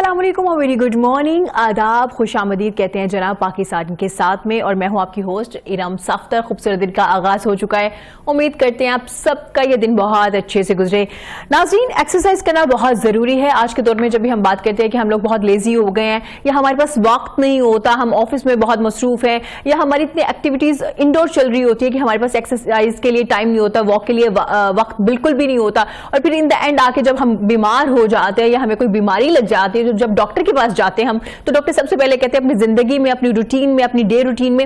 अस्सलाम वालेकुम और वेरी गुड मॉर्निंग, आदाब, खुशामदीद कहते हैं जनाब पाकिस्तान के साथ में। और मैं हूं आपकी होस्ट इरम सफ्तर। खूबसूरत दिन का आगाज हो चुका है। उम्मीद करते हैं आप सबका ये दिन बहुत अच्छे से गुजरे। नाज़रीन, एक्सरसाइज करना बहुत जरूरी है। आज के दौर में जब भी हम बात करते हैं कि हम लोग बहुत लेजी हो गए हैं या हमारे पास वक्त नहीं होता, हम ऑफिस में बहुत मसरूफ हैं या हमारी इतनी एक्टिविटीज इंडोर चल रही होती है कि हमारे पास एक्सरसाइज के लिए टाइम नहीं होता, वॉक के लिए वक्त बिल्कुल भी नहीं होता, और फिर इन द एंड आके जब हम बीमार हो जाते हैं या हमें कोई बीमारी लग जाती है, जब डॉक्टर के पास जाते हैं हम, तो डॉक्टर सबसे पहले कहते हैं अपनी जिंदगी में, अपनी रूटीन में, अपनी डे रूटीन में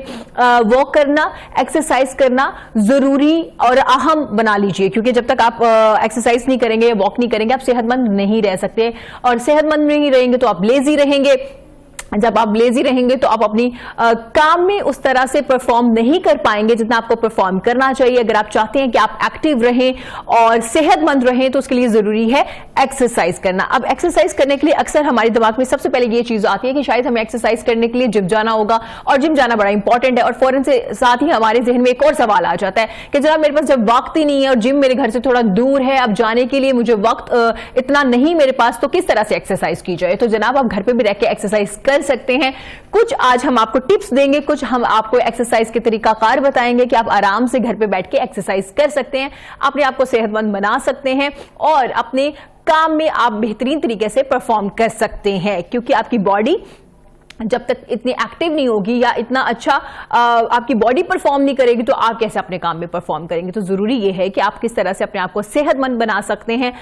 वॉक करना, एक्सरसाइज करना जरूरी और अहम बना लीजिए, क्योंकि जब तक आप एक्सरसाइज नहीं करेंगे, वॉक नहीं करेंगे, आप सेहतमंद नहीं रह सकते। और सेहतमंद नहीं रहेंगे तो आप लेजी रहेंगे। जब आप लेजी रहेंगे तो आप अपनी काम में उस तरह से परफॉर्म नहीं कर पाएंगे जितना आपको परफॉर्म करना चाहिए। अगर आप चाहते हैं कि आप एक्टिव रहें और सेहतमंद रहें तो उसके लिए जरूरी है एक्सरसाइज करना। अब एक्सरसाइज करने के लिए अक्सर हमारे दिमाग में सबसे पहले ये चीज आती है कि शायद हमें एक्सरसाइज करने के लिए जिम जाना होगा, और जिम जाना बड़ा इंपॉर्टेंट है। और फौरन से साथ ही हमारे जहन में एक और सवाल आ जाता है कि जनाब मेरे पास जब वक्त ही नहीं है और जिम मेरे घर से थोड़ा दूर है, अब जाने के लिए मुझे वक्त इतना नहीं मेरे पास, तो किस तरह से एक्सरसाइज की जाए। तो जनाब आप घर पे भी रह के एक्सरसाइज कर सकते हैं। कुछ आज हम आपको टिप्स देंगे, कुछ हम आपको एक्सरसाइज के तरीकाकार बताएंगे कि आप आराम से घर पे बैठ के एक्सरसाइज कर सकते हैं, अपने आप को सेहतमंद बना सकते हैं और अपने काम में आप बेहतरीन तरीके से परफॉर्म कर सकते हैं। क्योंकि आपकी बॉडी जब तक इतनी एक्टिव नहीं होगी या इतना अच्छा आपकी बॉडी परफॉर्म नहीं करेगी तो आप कैसे अपने काम में परफॉर्म करेंगे। तो जरूरी यह है कि आप किस तरह से अपने आप को सेहतमंद बना सकते हैं,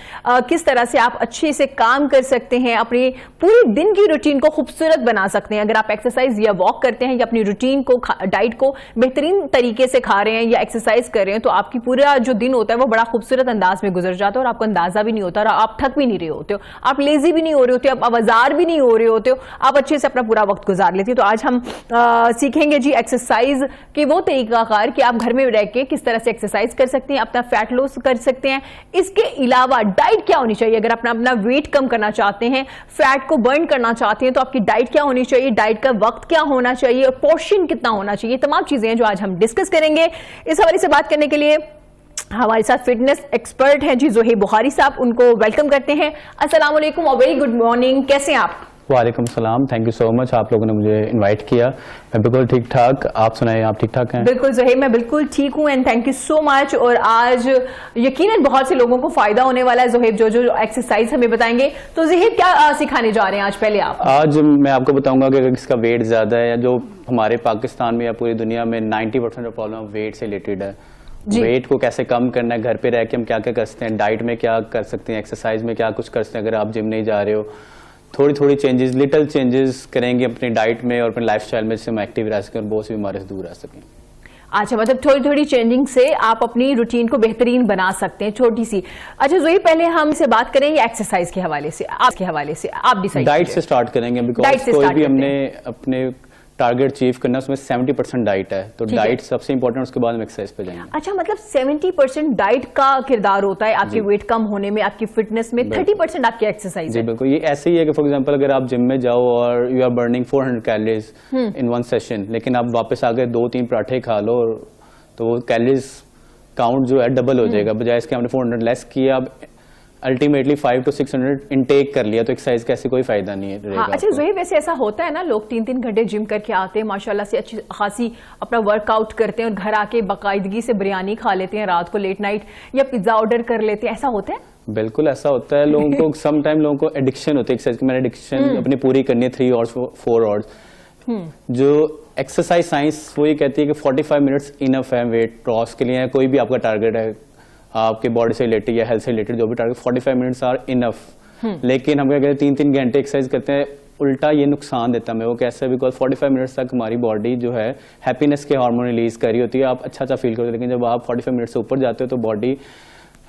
किस तरह से आप अच्छे से काम कर सकते हैं, अपनी पूरी दिन की रूटीन को खूबसूरत बना सकते हैं। अगर आप एक्सरसाइज या वॉक करते हैं या अपनी रूटीन को, डाइट को बेहतरीन तरीके से खा रहे हैं या एक्सरसाइज कर रहे हैं, तो आपकी पूरा जो दिन होता है वो बड़ा खूबसूरत अंदाज में गुजर जाता है और आपको अंदाजा भी नहीं होता और आप थक भी नहीं रहे होते हो, आप लेजी भी नहीं हो रहे होते, आप आवाजार भी नहीं हो रहे होते हो, आप अच्छे से अपना पूरा वक्त गुजार लेती है। तो आज हम सीखेंगे जी एक्सरसाइज के वो तरीकाकार कि आप घर में रह के किस तरह से एक्सरसाइज कर सकते हैं, अपना फैट लॉस कर सकते हैं। इसके अलावा डाइट क्या होनी चाहिए, अगर अपना वेट कम करना चाहते हैं, फैट को बर्न करना चाहते हैं, तो आपकी डाइट क्या होनी चाहिए, डाइट का वक्त क्या होना चाहिए और पोर्शन कितना होना चाहिए, तमाम चीजें हैं जो आज हम डिस्कस करेंगे। इस हवाले से बात करने के लिए हमारे साथ फिटनेस एक्सपर्ट हैं जी जोहेब बुखारी साहब, उनको वेलकम करते हैं। अस्सलाम वालेकुम और वेरी गुड मॉर्निंग, कैसे हैं आप? वालेकुम सलाम, थैंक यू सो मच, आप लोगों ने मुझे इनवाइट किया। मैं बिल्कुल ठीक ठाक, आप सुनाएं, आप ठीक ठाक हैं? बिल्कुल जोहेब, मैं बिल्कुल ठीक हूं and thank you so much. और आज यकीनन बहुत से लोगों को फायदा होने वाला है जोहेब जो एक्सरसाइज हमें बताएंगे। तो जोहेब क्या सिखाने जा रहे हैं आज? पहले आप आज मैं आपको बताऊंगा कि अगर किसका वेट ज्यादा है या जो हमारे पाकिस्तान में या पूरी दुनिया में 90% ऑफ प्रॉब्लम वेट से रिलेटेड है, वेट को कैसे कम करना है, घर पे रह के हम क्या क्या कर सकते हैं, डाइट में क्या कर सकते हैं, एक्सरसाइज में क्या कुछ कर सकते हैं। अगर आप जिम नहीं जा रहे हो, थोड़ी थोड़ी चेंजेस, लिटिल चेंजेस करेंगे अपनी डाइट में और अपने लाइफस्टाइल में, जिससे हम एक्टिव रह सकें और बहुत सी बीमारी से दूर रह सकें। अच्छा, मतलब थोड़ी थोड़ी चेंजिंग से आप अपनी रूटीन को बेहतरीन बना सकते हैं, छोटी सी। अच्छा जोही, पहले हम से बात करेंगे एक्सरसाइज के हवाले से, आप डिसाइड डाइट से स्टार्ट करेंगे, बिकॉज कोई भी हमने अपने टारगेट अचीव करना, उसमें 70% डाइट है, तो डाइट सबसे इंपॉर्टेंट, उसके बाद हम एक्सरसाइज पे जाएंगे। अच्छा, मतलब 70% डाइट का किरदार होता है आपके वेट कम होने में, आपकी फिटनेस में, 30% आपकी एक्सरसाइज है। बिल्कुल, ये ऐसे ही है कि फॉर एग्जांपल अगर आप जिम में जाओ और you are burning 400 calories in one session, लेकिन आप वापस आकर 2-3 पराठे खा लो, तो वो कैलोरीज काउंट जो है डबल हो जाएगा। बजाय इसके हमने 400 लेस किया, अब अल्टीमेटली 500 to 600 इनटेक कर लिया, तो एक्सरसाइज का ऐसे कोई फायदा नहीं है। हाँ, अच्छा जोही, वैसे ऐसा होता है ना, लोग 3-3 घंटे जिम करके आते हैं, माशाल्लाह से अच्छी खासी अपना वर्कआउट करते हैं और घर आके बाकायदगी से बिरयानी खा लेते हैं रात को लेट नाइट, या पिज्जा ऑर्डर कर लेते हैं, ऐसा होता है? बिल्कुल ऐसा होता है। लोगों को सम टाइम लोगों को एडिक्शन होती है एक्सरसाइज की, मैंने एडिक्शन अपनी पूरी करनी है 3 hours 4 hours। जो एक्सरसाइज साइंस वो ये कहती है कि 45 मिनट्स इनफ है वेट लॉस के लिए। कोई भी आपका टारगेट है, आपके बॉडी से रिलेटेड या हेल्थ से रिलेटेड जो भी टारगेट, 45 मिनट्स आर इनफ। लेकिन हम क्या कहते हैं 3-3 घंटे एक्सरसाइज करते हैं, उल्टा ये नुकसान देता है। वो कैसे? बिकॉज 45 मिनट्स तक हमारी बॉडी जो है हैप्पीनेस के हार्मोन रिलीज कर रही होती है, आप अच्छा फील करते हो। लेकिन जब आप 45 मिनट से ऊपर जाते हो तो बॉडी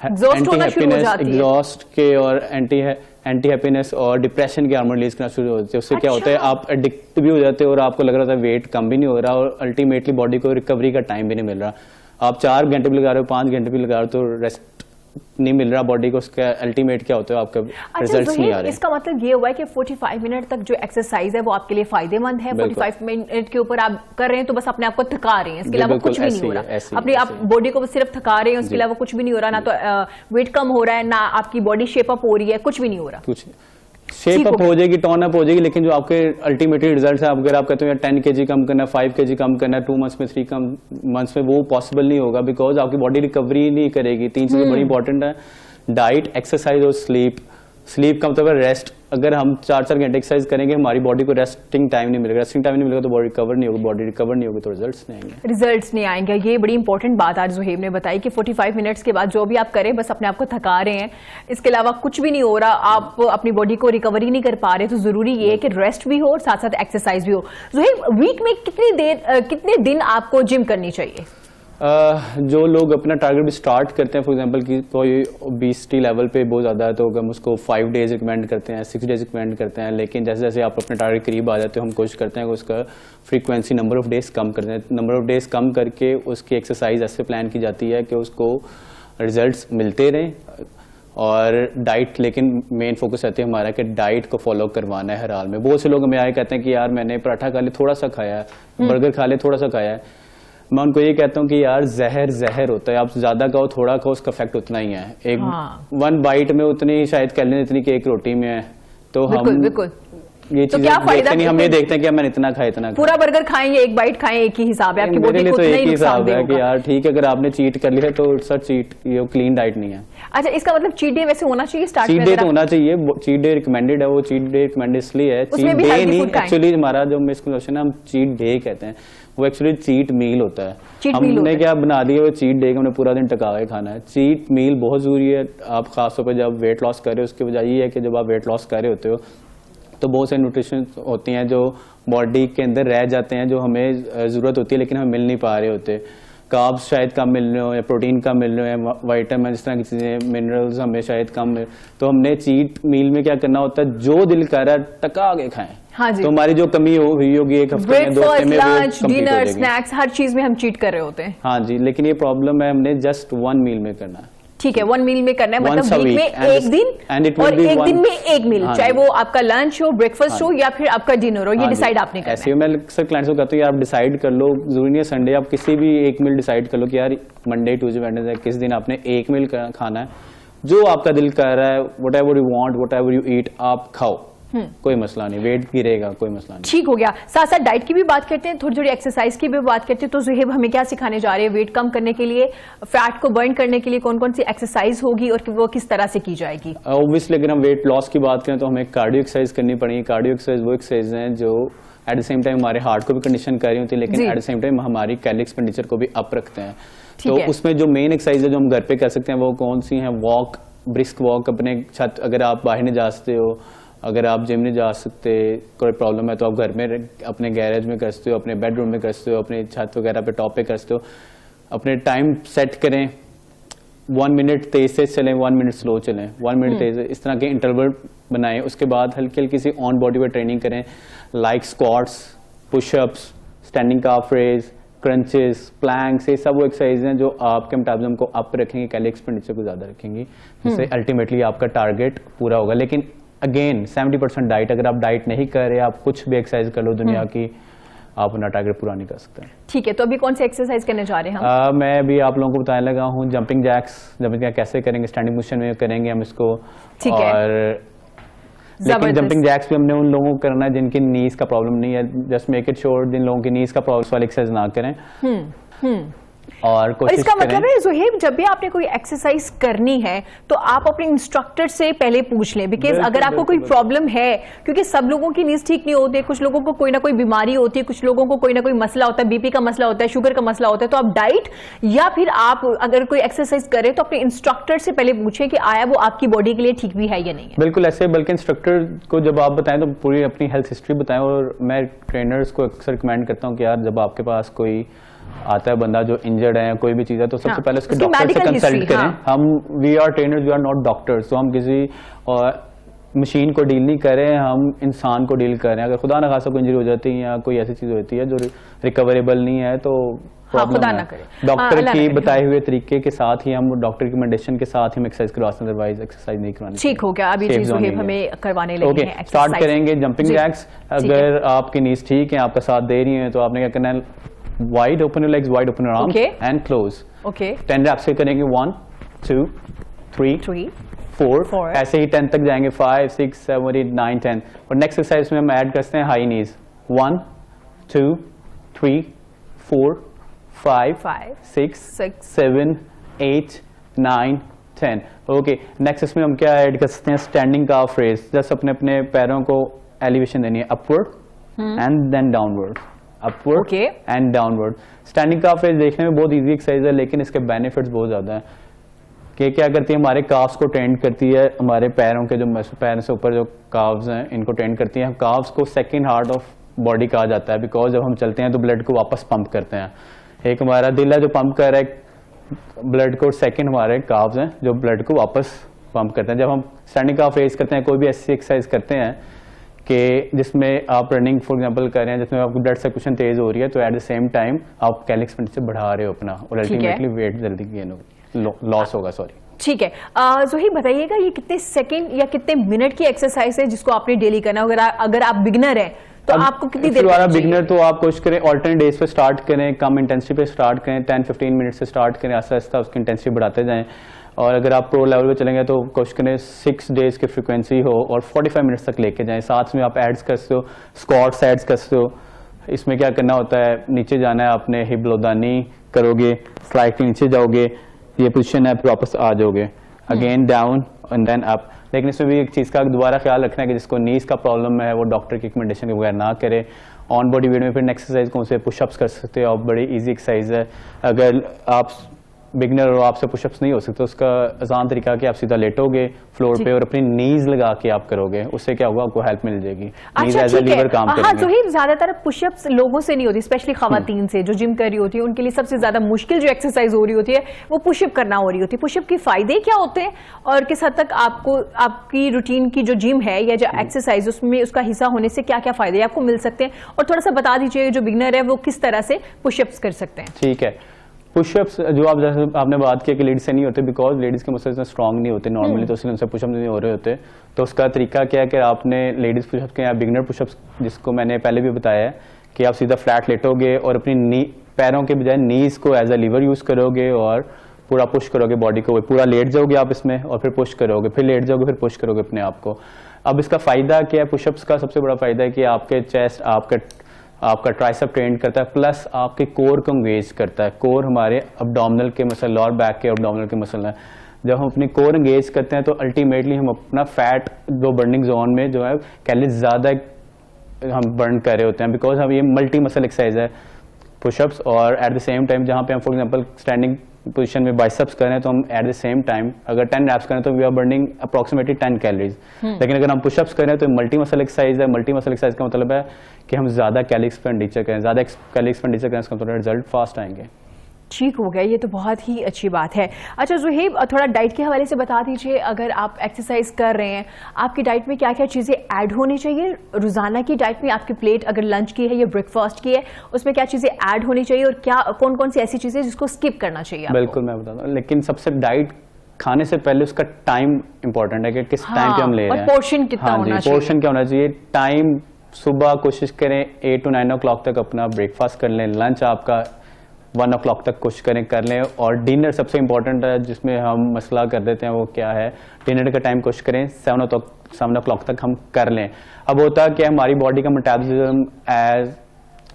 एंटी हैप्पीनेस, एग्जॉस्ट के और एंटी हैप्पीनेस और डिप्रेशन के हार्मोन रिलीज करना शुरू होते हैं। उससे क्या होता है, आप एडिक्ट भी हो जाते हो और आपको लग रहा था वेट कम भी नहीं हो रहा और अल्टीमेटली बॉडी को रिकवरी का टाइम भी नहीं मिल रहा। आप 4 घंटे भी लगा रहे हो, 5 घंटे भी लगा रहे हो, तो रेस्ट नहीं मिल रहा बॉडी को, उसका अल्टीमेट क्या होता है, आपका रिजल्ट्स नहीं आ रहे। इसका मतलब ये हुआ है कि 45 मिनट तक जो एक्सरसाइज है वो आपके लिए फायदेमंद है। 45 मिनट के ऊपर आप कर रहे हैं तो बस अपने आप को थका रहे हैं, इसके अलावा कुछ भी नहीं हो रहा। अपनी आप बॉडी को सिर्फ थका रहे हैं, उसके अलावा कुछ भी नहीं हो रहा, ना तो वेट कम हो रहा है, ना आपकी बॉडी शेप अप हो रही है, कुछ भी नहीं हो रहा। शेप अप हो जाएगी, टर्न अप हो जाएगी, लेकिन जो आपके अल्टीमेटली रिजल्ट है, अगर आप कहते हो यार 10 kg कम करना है, 5 kg कम करना है 2 मंथ्स में, 3 मंथ्स में, वो पॉसिबल नहीं होगा, बिकॉज आपकी बॉडी रिकवरी नहीं करेगी। 3 चीजें बड़ी इंपॉर्टेंट है, डाइट, एक्सरसाइज और स्लीप। स्लीप का मतलब है रेस्ट। अगर हम 4-4 घंटे एक्सरसाइज करेंगे, हमारी बॉडी को रेस्टिंग टाइम नहीं मिलेगा, रेस्टिंग टाइम नहीं मिलेगा तो बॉडी रिकवर नहीं होगी, बॉडी रिकवर नहीं होगी तो रिजल्ट्स नहीं आएंगे। रिजल्ट्स नहीं आएंगे। ये बड़ी इंपॉर्टेंट बात आज ज़ुहैब ने बताई कि 45 मिनट्स के बाद जो भी आप करें बस अपने आप को थका रहे हैं, इसके अलावा कुछ भी नहीं हो रहा, आप अपनी बॉडी को रिकवरी नहीं कर पा रहे, तो जरूरी ये है कि रेस्ट भी हो और साथ साथ एक्सरसाइज भी हो। ज़ुहैब, वीक में कितने दिन आपको जिम करनी चाहिए? जो लोग अपना टारगेट भी स्टार्ट करते हैं, फॉर एग्जांपल कि कोई ओबेसिटी लेवल पे बहुत ज़्यादा है, तो हम उसको 5 डेज रिकमेंड करते हैं, 6 डेज रिकमेंड करते हैं, लेकिन जैसे जैसे आप अपने टारगेट करीब आ जाते हो, हम कोशिश करते हैं कि उसका फ्रीक्वेंसी, नंबर ऑफ डेज कम करते हैं। नंबर ऑफ डेज कम करके उसकी एक्सरसाइज ऐसे प्लान की जाती है कि उसको रिजल्ट्स मिलते रहें। और डाइट, लेकिन मेन फोकस रहती है हमारा कि डाइट को फॉलो करवाना है हर हाल में। बहुत से लोग हमें आए कहते हैं कि यार मैंने पराठा खा लिया, थोड़ा सा खाया है, बर्गर खा लिया, थोड़ा सा खाया है। मैं उनको ये कहता हूँ कि यार जहर होता है, आप ज्यादा खाओ थोड़ा खाओ, उसका इफेक्ट उतना ही है। एक 1 बाइट में उतनी ही शायद कैलोरी जितनी कि एक रोटी में है। तो हम बिल्कुल ये तो चीजें क्या फायदा, नहीं, हम ये देखते हैं कि मैंने इतना खाया, इतना पूरा बर्गर खाएंगे, 1 बाइट खाएं, एक ही हिसाब है, आपकी बॉडी को तो उतना एक ही ही नुकसान हिसाब है कि देगा। यार ठीक है, अगर आपने चीट कर लिया तो सर चीट, ये क्लीन डाइट नहीं है। अच्छा, इसका मतलब चीट डे वैसे होना चाहिए स्टार्ट में? चीट डे तो होना चाहिए, चीट डे रिकमेंडेड है। वो चीट डे रिकमेंडेड इसलिए है, चीट डे नहीं, एक्चुअली हमारा जो मिसकंसेप्शन है, हम चीट डे कहते हैं, वो एक्चुअली चीट मील होता है। हमने क्या बना दिया, वो चीट डे, हमने पूरा दिन टका के खाना है। चीट मील बहुत जरूरी है। आप खासतौर पर जब वेट लॉस कर रहे हो, उसकी वजह ये है कि जब आप वेट लॉस कर रहे होते हो तो बहुत सारे न्यूट्रिशन होती हैं जो बॉडी के अंदर रह जाते हैं, जो हमें जरूरत होती है लेकिन हम मिल नहीं पा रहे होते। कार्ब्स शायद कम मिल रहे हो, या प्रोटीन कम मिल रहे हो, या विटामिन, इस तरह की चीजें, मिनरल्स हमें शायद कम मिल। तो हमने चीट मील में क्या करना होता है, जो दिल कर रहा है टका आगे खाएं। हाँ जी। तो हमारी जो कमी हुई होगी एक हफ्ते में, 2 हफ्ते में, लंच, डिनर, स्नैक्स, हर चीज में हम चीट कर रहे होते हैं। हाँ जी, लेकिन ये प्रॉब्लम है, हमने जस्ट 1 मील में करना है। ठीक है, 1 मील में करना है, मतलब वीक में एक दिन और एक दिन में एक मील, चाहे वो आपका लंच हो, ब्रेकफास्ट हो या फिर आपका डिनर हो, ये डिसाइड आपने करना है। ऐसे मैं अक्सर क्लाइंट्स को कहता हूँ यार आप डिसाइड कर लो, जरूरी नहीं है संडे, आप किसी भी एक मील डिसाइड कर लो कि यार मंडे, ट्यूसडे, वेडनेसडे किस दिन आपने एक मील खाना है, जो आपका दिल कर रहा है, whatever you want, whatever you eat, आप खाओ, कोई मसला नहीं, वेट गिरेगा, कोई मसला नहीं। ठीक हो गया। साथ साथ डाइट की भी बात करते हैं, थोड़ी थोड़ी एक्सरसाइज की भी बात करते हैं। तो ज़ुहैब हमें क्या सिखाने जा रहे हैं वेट कम करने के लिए, फैट को बर्न करने के लिए कौन कौन सी एक्सरसाइज होगी और वो किस तरह से की जाएगी? ऑब्वियसली अगर हम वेट लॉस की बात करें तो हमें कार्डियो एक्सरसाइज करनी पड़ेगी। कार्डियो एक्सरसाइज वो एक्सरसाइज हैं जो एट द सेम टाइम हमारे हार्ट को भी कंडीशन कर रही होती है, लेकिन एट द सेम टाइम हमारी कैलोरी एक्सपेंडिचर को भी अप रखते हैं। तो उसमें जो मेन एक्सरसाइज है जो हम घर पे कर सकते हैं वो कौन सी हैं? वॉक, ब्रिस्क वॉक, अपने छत, अगर आप बाहर नहीं जा सकते हो, अगर आप जिम नहीं जा सकते, कोई प्रॉब्लम है तो आप घर में अपने गैरेज में कर सकते हो, अपने बेडरूम में कर सकते हो, अपने छत वगैरह पे टॉप पे कर सकते हो। अपने टाइम सेट करें, 1 मिनट तेज से चलें, 1 मिनट स्लो चलें, 1 मिनट तेज, इस तरह के इंटरवल बनाएं। उसके बाद हल्की हल्की सी ऑन बॉडी पर ट्रेनिंग करें, like squats, pushups, standing calf raise, crunches, planks, ये सब वो एक्सरसाइज हैं जो आपके मेटाबॉलिज्म को अप रखेंगे, कैलोरी एक्सपेंडिचर को ज्यादा रखेंगी, जिससे अल्टीमेटली आपका टारगेट पूरा होगा। लेकिन अगेन 70% डाइट, अगर आप डाइट नहीं कर रहे, आप कुछ भी एक्सरसाइज कर लो दुनिया की, आप अपना टारगेट पूरा नहीं कर सकते। ठीक है, तो अभी कौन सी एक्सरसाइज करने जा रहे हैं हम? मैं अभी आप लोगों को बताने लगा हूँ जंपिंग जैक्स। जंपिंग जैक कैसे करेंगे, स्टैंडिंग पोजीशन में करेंगे हम इसको। और लेकिन जंपिंग जैक्स भी हमने उन लोगों को करना है जिनकी नीज का प्रॉब्लम नहीं है। जस्ट मेक इट श्योर जिन लोगों की नीज का प्रॉब्लम वाली एक्सरसाइज ना करें। और इसका मतलब है ज़ुहैब, जब भी आपने कोई एक्सरसाइज करनी है तो आप अपने इंस्ट्रक्टर से पहले पूछ लें, बिकॉज अगर आपको कोई प्रॉब्लम है, क्योंकि सब लोगों की नीज ठीक नहीं होती, कुछ लोगों को कोई ना कोई बीमारी होती है, कुछ लोगों को कोई ना कोई मसला होता है, बीपी का मसला होता है, शुगर का मसला होता है, तो आप डाइट या फिर आप अगर कोई एक्सरसाइज करें तो अपने इंस्ट्रक्टर से पहले पूछें कि आया वो आपकी बॉडी के लिए ठीक भी है या नहीं है। बिल्कुल ऐसे, बल्कि इंस्ट्रक्टर को जब आप बताएं तो पूरी अपनी हेल्थ हिस्ट्री बताएं। और मैं ट्रेनर्स को अक्सर रिकमेंड करता हूँ कि यार जब आपके पास कोई आता है बंदा जो इंजर्ड है, कोई भी चीज है, तो सबसे पहले उसके डॉक्टर से कंसल्ट करें। हम we are trainers, we are not doctors, तो हम किसी मशीन को डील नहीं करें, हम इंसान को डील करें। अगर खुदा ना खासा कोई इंजरी हो जाती है या कोई ऐसी चीज होती है जो रिकवरेबल नहीं है तो खुदा ना करे, डॉक्टर की बताए हुए तरीके के साथ ही हम, डॉक्टर की रिकमेंडेशन के साथ ही हम एक्सरसाइज करवा सकते हैं, अदरवाइज एक्सरसाइज नहीं करवानी। ठीक हो गया, अभी ज़ुहैब हमें करवाने लगे हैं। स्टार्ट करेंगे जंपिंग जैक्स। अगर आपकी नीज ठीक है, आपका साथ दे रही है, तो आपने क्या करना है, wide open your legs, wide open your arms, and close. 10 reps से करेंगे, 1 2 3 4, ऐसे ही 10 तक जाएंगे, 5, 6, 7, 8, 9, 10। और नेक्स्ट एक्सरसाइज में हम ऐड करते हैं हाई नीज, 1, 2, 3, 4, 5, 6, 7, 8, 9, 10। ओके, नेक्स्ट इसमें हम क्या ऐड कर सकते हैं, स्टैंडिंग काफ रेज। जस्ट अपने अपने पैरों को एलिवेशन देनी है, upward and then downward, upward and downward. Standing calf raise देखने में बहुत इजी एक्सरसाइज है, लेकिन इसके बेनिफिट्स बहुत ज्यादा हैं। कि क्या करती है, हमारे काफ्स को ट्रेंड करती है, हमारे पैरों के जो पैरों से ऊपर जो काफ्स हैं इनको ट्रेंड करती है। काफ्स को सेकंड हार्ट ऑफ बॉडी कहा जाता है, बिकॉज जब हम चलते हैं तो ब्लड को वापस पंप करते हैं। एक हमारा दिल है जो पंप कर रहा है ब्लड को, सेकंड हमारे काफ्स हैं जो ब्लड को वापस पंप करते हैं। जब हम स्टैंडिंग काफ रेज करते हैं, कोई भी ऐसी एक्सरसाइज करते हैं कि जिसमें आप रनिंग फॉर एग्जांपल कर रहे हैं, जिसमें आपकी ब्लड सर्कुलेशन तेज हो रही है, तो एट द सेम टाइम आप कैलोरी एक्सपेंडिचर बढ़ा रहे हो अपना, और अल्टीमेटली वेट जल्दी गेन होगा, लॉस होगा, सॉरी। ठीक है, ज़ोहैब बताइएगा ये कितने सेकंड या कितने मिनट की एक्सरसाइज है जिसको आपने डेली करना है? अगर आप बिगनर हैं तो आपको कितनी देर चाहिए? बिगनर तो आप कोशिश करें ऑल्टरनेट डेज पे स्टार्ट करें, कम इंटेंसिटी पे स्टार्ट करें, 10-15 मिनट से स्टार्ट करें, आस्ता आस्ता उसकी इंटेंसिटी बढ़ाते जाएं। और अगर आप प्रो लेवल पे चलेंगे तो कोशिश करें 6 डेज की फ्रीक्वेंसी हो और 45 मिनट्स तक लेके जाएं। साथ में आप एड्स कर सकते हो, स्क्वाट्स एड्स कर सकते हो। इसमें क्या करना होता है, नीचे जाना है, आपने हिप लोदानी करोगे, स्लाइडली नीचे जाओगे, ये पोजीशन है, फिर वापस आ जाओगे, again down and then up. लेकिन इसमें भी एक चीज़ का दोबारा ख्याल रखना है कि जिसको नीज का प्रॉब्लम है वो डॉक्टर की रिकमेंडेशन के बगैर ना करे। ऑन बॉडी वेट में फिर एक्सरसाइज कौन से, पुशअप्स कर सकते हो आप, बड़ी इजी एक्सरसाइज है। अगर आप बिगनर और आपसे पुशअप्स नहीं हो सकते, उसका आसान तरीका कि आप सीधा लेटोगे फ्लोर पे और अपनी नीज लगा के आप करोगे, उससे क्या होगा, आपको हेल्प मिल जाएगी। नीज एज अ लीवर काम करेंगे। हाँ, ज़ोहैब ज्यादातर पुशअप्स लोगों से नहीं होती, स्पेशली खवातीन से जो जिम कर रही होती है, उनके लिए सबसे ज्यादा मुश्किल जो एक्सरसाइज हो रही होती है वो पुशअप करना हो रही होती है। पुशअप के फायदे क्या होते हैं और किस हद तक आपको आपकी रूटीन की जो जिम है या जो एक्सरसाइज उसमें उसका हिस्सा होने से क्या क्या फायदे आपको मिल सकते हैं, और थोड़ा सा बता दीजिए जो बिगनर है वो किस तरह से पुशअप्स कर सकते हैं? ठीक है, पुशअप्स जो आप जैसे आपने बात की कि लेडीज से नहीं होते, बिकॉज लेडीज के मसल्स इतना स्ट्रांग नहीं होते नॉर्मली, तो इसलिए उनसे पुशअप नहीं हो रहे होते। तो उसका तरीका क्या है कि आपने लेडीज पुशअप्स के या बिगनर पुशअप्स, जिसको मैंने पहले भी बताया है कि आप सीधा फ्लैट लेटोगे और अपनी पैरों के बजाय नीज को एज अ लीवर यूज करोगे और पूरा पुश करोगे बॉडी को, पूरा लेट जाओगे आप इसमें और फिर पुश करोगे, फिर लेट जाओगे, फिर पुश करोगे अपने आप को। अब इसका फायदा क्या है, पुशअप्स का सबसे बड़ा फायदा है कि आपके चेस्ट, आपका ट्राइसेप ट्रेन करता है, प्लस आपके कोर को एंगेज करता है। कोर हमारे अब्डोमिनल के मसल, लोअर बैक के अब्डोमिनल के मसल है। जब हम अपनी कोर एंगेज करते हैं तो अल्टीमेटली हम अपना फैट जो बर्निंग जोन में जो है कैलोरीज ज़्यादा हम बर्न कर रहे होते हैं, बिकॉज हम ये मल्टी मसल एक्सरसाइज है पुशअप्स। और एट द सेम टाइम जहाँ पे हम फॉर एग्जांपल स्टैंडिंग पोजीशन में बाइसेप्स करें तो हम एट द सेम टाइम अगर 10 रैप्स करें तो we are burning approximately 10 calories. लेकिन अगर हम पुशअप्स करें तो मल्टी मसल एक्सरसाइज है। मल्टी मसल एक्सरसाइज का मतलब है कि हम ज्यादा कैलोरी एक्सपेंडिचर करें, ज्यादा कैलोरी एक्सपेंडिचर करें, इसका मतलब रिजल्ट फास्ट आएंगे। ठीक हो गया, ये तो बहुत ही अच्छी बात है। अच्छा ज़ोहैब, थोड़ा डाइट के हवाले से बता दीजिए, अगर आप एक्सरसाइज कर रहे हैं आपकी डाइट में क्या क्या चीज़ें ऐड होनी चाहिए? रोजाना की डाइट में आपकी प्लेट अगर लंच की है या ब्रेकफास्ट की है उसमें क्या चीज़ें ऐड होनी चाहिए और क्या कौन कौन सी ऐसी चीज़ें जिसको स्किप करना चाहिए? बिल्कुल मैं बताता हूँ, लेकिन सबसे डाइट खाने से पहले उसका टाइम इंपॉर्टेंट है कि किस टाइम पे हम ले रहे हैं, पोर्शन कितना होना चाहिए। पोर्शन क्या होना चाहिए, टाइम सुबह कोशिश करें 8 to 9 o'clock तक अपना ब्रेकफास्ट कर लें, लंच आपका 1 o'clock तक कोशिश करें कर लें, और डिनर सबसे इंपॉर्टेंट है जिसमें हम मसला कर देते हैं, वो क्या है, डिनर का टाइम कोशिश करें 7 o'clock तक हम कर लें। अब होता है कि हमारी बॉडी का मेटाबॉलिज्म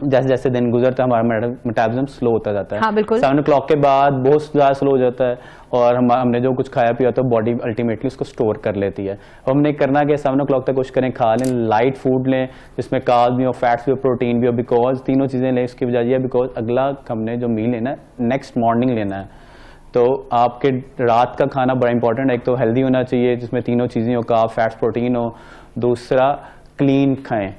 जैसे जैसे दिन गुजरता है हमारा मेटाबॉलिज्म स्लो होता जाता है। हाँ, बिल्कुल। 7 o'clock के बाद बहुत ज़्यादा स्लो हो जाता है और हमने जो कुछ खाया पिया तो बॉडी अल्टीमेटली उसको स्टोर कर लेती है। और हमने करना कि 7 o'clock तक कोशिश करें खा लें, लाइट फूड लें जिसमें कार्ब्स भी हो, फैट्स भी हो, प्रोटीन भी हो, बिकॉज तीनों चीज़ें लें। इसकी वजह यह बिकॉज अगला हमने जो मील लेना है नेक्स्ट मॉर्निंग लेना है, तो आपके रात का खाना बड़ा इंपॉर्टेंट है। एक तो हेल्दी होना चाहिए जिसमें तीनों चीज़ें हो, कार्ब, फैट्स, प्रोटीन हो। दूसरा क्लीन खाएं।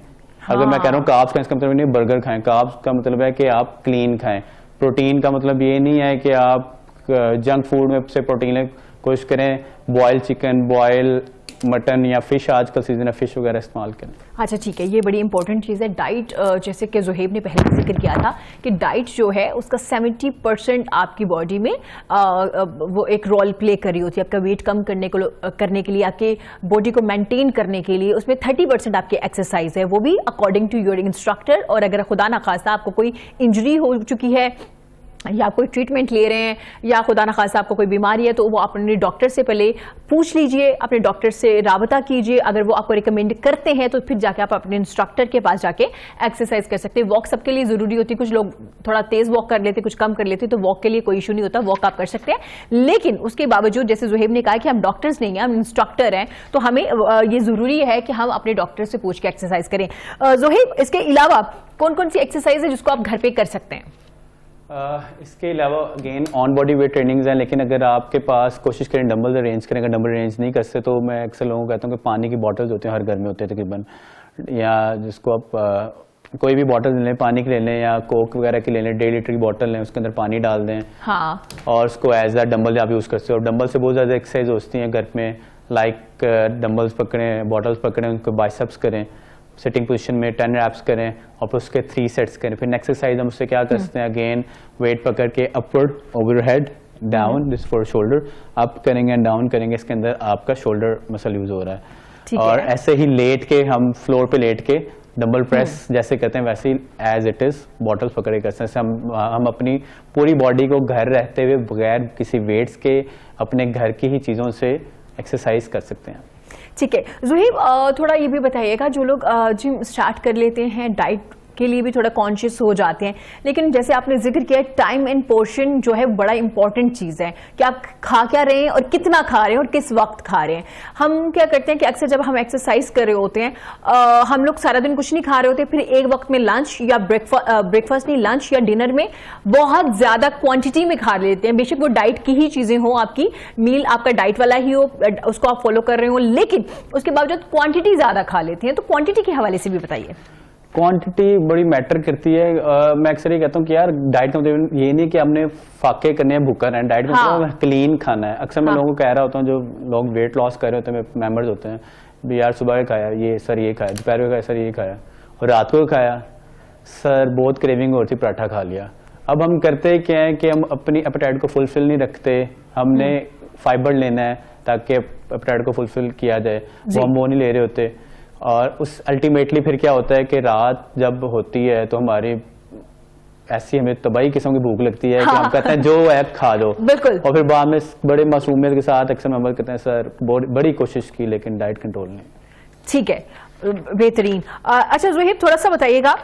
अगर मैं कह रहा हूँ कार्ब्स खाएं इसका मतलब नहीं बर्गर खाएं, कार्ब्स का मतलब है कि आप क्लीन खाएं। प्रोटीन का मतलब ये नहीं है कि आप जंक फूड में से प्रोटीन लें, कोशिश करें बॉयल चिकन, बॉयल मटन या फिश, आजकल सीजन है फिश वगैरह इस्तेमाल करें। अच्छा ठीक है, ये बड़ी इंपॉर्टेंट चीज़ है डाइट। जैसे कि ज़ोहैब ने पहले भी जिक्र किया था कि डाइट जो है उसका 70% आपकी बॉडी में वो एक रोल प्ले कर रही होती है। आपका वेट कम करने के लिए, आपके बॉडी को मेंटेन करने के लिए उसमें 30% आपकी एक्सरसाइज है, वो भी अकॉर्डिंग टू योर इंस्ट्रक्टर। और अगर खुदा ना खास्ता आपको कोई इंजरी हो चुकी है या कोई ट्रीटमेंट ले रहे हैं या खुदा न खासा आपको कोई बीमारी है, तो वो अपने डॉक्टर से पहले पूछ लीजिए, अपने डॉक्टर से राबता कीजिए। अगर वो आपको रिकमेंड करते हैं तो फिर जाके आप अपने इंस्ट्रक्टर के पास जाके एक्सरसाइज कर सकते हैं। वॉक सबके लिए जरूरी होती है, कुछ लोग थोड़ा तेज वॉक कर लेते, कुछ कम कर लेते, तो वॉक के लिए कोई इशू नहीं होता, वॉक आप कर सकते हैं। लेकिन उसके बावजूद जैसे जुहेब ने कहा कि हम डॉक्टर्स नहीं हैं, हम इंस्ट्रक्टर हैं, तो हमें ये जरूरी है कि हम अपने डॉक्टर से पूछ के एक्सरसाइज करें। जुहेब, इसके अलावा कौन कौन सी एक्सरसाइज है जिसको आप घर पे कर सकते हैं? इसके अलावा again on body weight trainings हैं, लेकिन अगर आपके पास कोशिश करें डंबल अरेंज करें, अगर डंबल अरेंज नहीं कर सकते तो मैं अक्सर लोगों को कहता हूँ कि पानी की बॉटल्स होते हैं, हर घर में होते हैं तकरीबन, या जिसको आप कोई भी बॉटल ले लें, पानी की ले लें या कोक वगैरह की ले लें, 1.5 लीटर की बॉटल लें, उसके अंदर पानी डाल दें। हाँ। और उसको एज अ डंबल आप यूज़ कर सकते हो। डंबल से बहुत ज़्यादा एक्सरसाइज होती हैं घर में, लाइक डंबल्स पकड़ें, बॉटल्स पकड़ें, उनको बाइसेप्स करें, सिटिंग पोजीशन में 10 रैप्स करें और फिर उसके 3 सेट्स करें। फिर नेक्स्ट एक्सरसाइज हम उससे क्या कर सकते हैं, अगेन वेट पकड़ के upward overhead down, this for shoulder, up करेंगे एंड डाउन करेंगे, इसके अंदर आपका शोल्डर मसल यूज हो रहा है। और ऐसे ही लेट के हम फ्लोर पे लेट के डंबल प्रेस जैसे करते हैं वैसे ही एज इट इज बॉटल्स पकड़े करते हैं। हम अपनी पूरी बॉडी को घर रहते हुए बगैर किसी वेट्स के अपने घर की ही चीज़ों से एक्सरसाइज कर सकते हैं। ठीक है जुहेब, थोड़ा ये भी बताइएगा, जो लोग जिम स्टार्ट कर लेते हैं, डाइट के लिए भी थोड़ा कॉन्शियस हो जाते हैं, लेकिन जैसे आपने जिक्र किया टाइम एंड पोर्शन जो है बड़ा इंपॉर्टेंट चीज़ है कि आप खा क्या रहे हैं और कितना खा रहे हैं और किस वक्त खा रहे हैं। हम क्या करते हैं कि अक्सर जब हम एक्सरसाइज कर रहे होते हैं हम लोग सारा दिन कुछ नहीं खा रहे होते, फिर एक वक्त में लंच या ब्रेकफास्ट नहीं, लंच या डिनर में बहुत ज़्यादा क्वान्टिटी में खा लेते हैं। बेशक वो डाइट की ही चीज़ें हो, आपकी मील आपका डाइट वाला ही हो, उसको आप फॉलो कर रहे हो, लेकिन उसके बावजूद क्वान्टिटी ज़्यादा खा लेते हैं। तो क्वान्टिटी के हवाले से भी बताइए। क्वांटिटी बड़ी मैटर करती है। मैं अक्सर ये कहता हूँ कि यार डाइट का मतलब ये नहीं कि हमने फाके करने हैं, भूखा रहना है, डाइट का मतलब क्लीन खाना है। अक्सर मैं लोगों को कह रहा होता हूँ, जो लोग वेट लॉस कर रहे होते हैं, मेंबर्स होते हैं, भी यार सुबह खाया ये सर, ये खाया दोपहर में खाया सर, ये खाया और रात को खाया सर, बहुत क्रेविंग हो रही थी, पराठा खा लिया। अब हम करते क्या है कि हम अपनी एपेटाइट को फुलफिल नहीं रखते, हमने फाइबर लेना है ताकि एपेटाइट को फुलफिल किया जाए, वो नहीं ले रहे होते। और उस अल्टीमेटली फिर क्या होता है कि रात जब होती है तो हमारी ऐसी हमें तबाही किस्म की भूख लगती है कि हम कहते हैं जो है खा लो, बिल्कुल। और फिर बाद में बड़े मासूमियत के साथ अक्सर मेंबर कहते हैं सर बड़ी कोशिश की लेकिन डाइट कंट्रोल नहीं। ठीक है, बेहतरीन। अच्छा जुहेब, थोड़ा सा बताइएगा,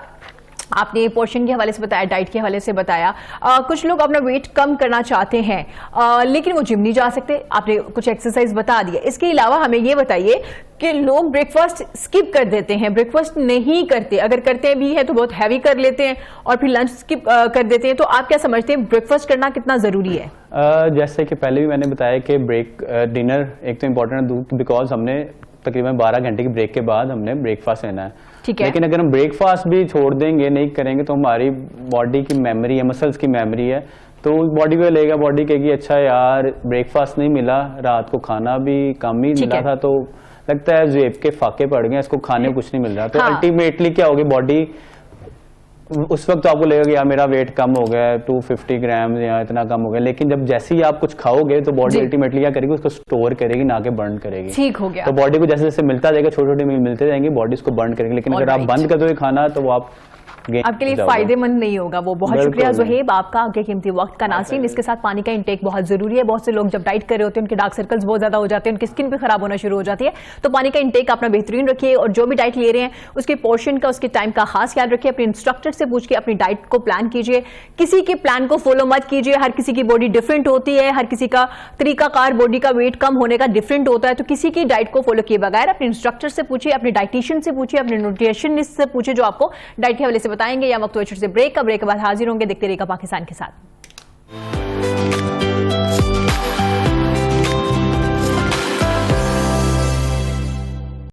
आपने पोर्शन के हवाले से बताया, डाइट के हवाले से बताया, कुछ लोग अपना वेट कम करना चाहते हैं लेकिन वो जिम नहीं जा सकते, आपने कुछ एक्सरसाइज बता दिया। इसके अलावा हमें ये बताइए कि लोग ब्रेकफास्ट स्किप कर देते हैं, ब्रेकफास्ट नहीं करते, अगर करते भी है तो बहुत हैवी कर लेते हैं और फिर लंच स्किप कर देते हैं। तो आप क्या समझते हैं ब्रेकफास्ट करना कितना जरूरी है? जैसे कि पहले भी मैंने बताया कि डिनर एक तो इम्पोर्टेंट है, बिकॉज हमने तकरीबन 12 घंटे की ब्रेक के बाद हमने ब्रेकफास्ट लेना है। लेकिन अगर हम ब्रेकफास्ट भी छोड़ देंगे, नहीं करेंगे, तो हमारी बॉडी की मेमोरी है, मसल्स की मेमोरी है, तो बॉडी को लेगा, बॉडी कहेगी अच्छा यार ब्रेकफास्ट नहीं मिला, रात को खाना भी कम ही मिला था, तो लगता है जेब के फाके पड़ गए, इसको खाने को कुछ नहीं मिल रहा। तो अल्टीमेटली क्या होगी, बॉडी उस वक्त तो आपको लगेगा कि यार मेरा वेट कम हो गया, 250 ग्राम या इतना कम हो गया, लेकिन जब जैसे ही आप कुछ खाओगे तो बॉडी अल्टीमेटली क्या करेगी, उसको स्टोर करेगी, ना के बर्न करेगी। ठीक हो गया। तो बॉडी को जैसे जैसे मिलता जाएगा, छोटे छोटे मील मिलते जाएंगे, बॉडी उसको बर्न करेगी। लेकिन अगर आप बंद कर दोगे खाना तो वो आपके लिए फायदेमंद नहीं होगा वो। बहुत शुक्रिया जुहेब आपका, आगे कीमती वक्त का नाज़रीन। इसके साथ पानी का इंटेक बहुत जरूरी है। बहुत से लोग जब डाइट कर रहे होते हैं उनके डार्क सर्कल्स बहुत ज्यादा हो जाते हैं, उनकी स्किन भी खराब होना शुरू हो जाती है। तो पानी का इंटेक अपना बेहतरीन रखिए और जो भी डाइट ले रहे हैं उसके पोर्शन का, उसके टाइम का खास ख्याल रखिए। अपने इंस्ट्रक्टर से पूछ के अपनी डाइट को प्लान कीजिए, किसी के प्लान को फॉलो मत कीजिए। हर किसी की बॉडी डिफरेंट होती है, हर किसी का तरीकाकार बॉडी का वेट कम होने का डिफरेंट होता है। तो किसी की डाइट को फॉलो किए बगैर अपने इंस्ट्रक्टर से पूछिए, अपने डाइटिशियन से पूछिए, अपने न्यूट्रिशनिस्ट से पूछिए, जो आपको डाइट के हवाले से बताएंगे। या वक्त से ब्रेक के बाद हाजिर होंगे। देखते रहिएगा पाकिस्तान के साथ।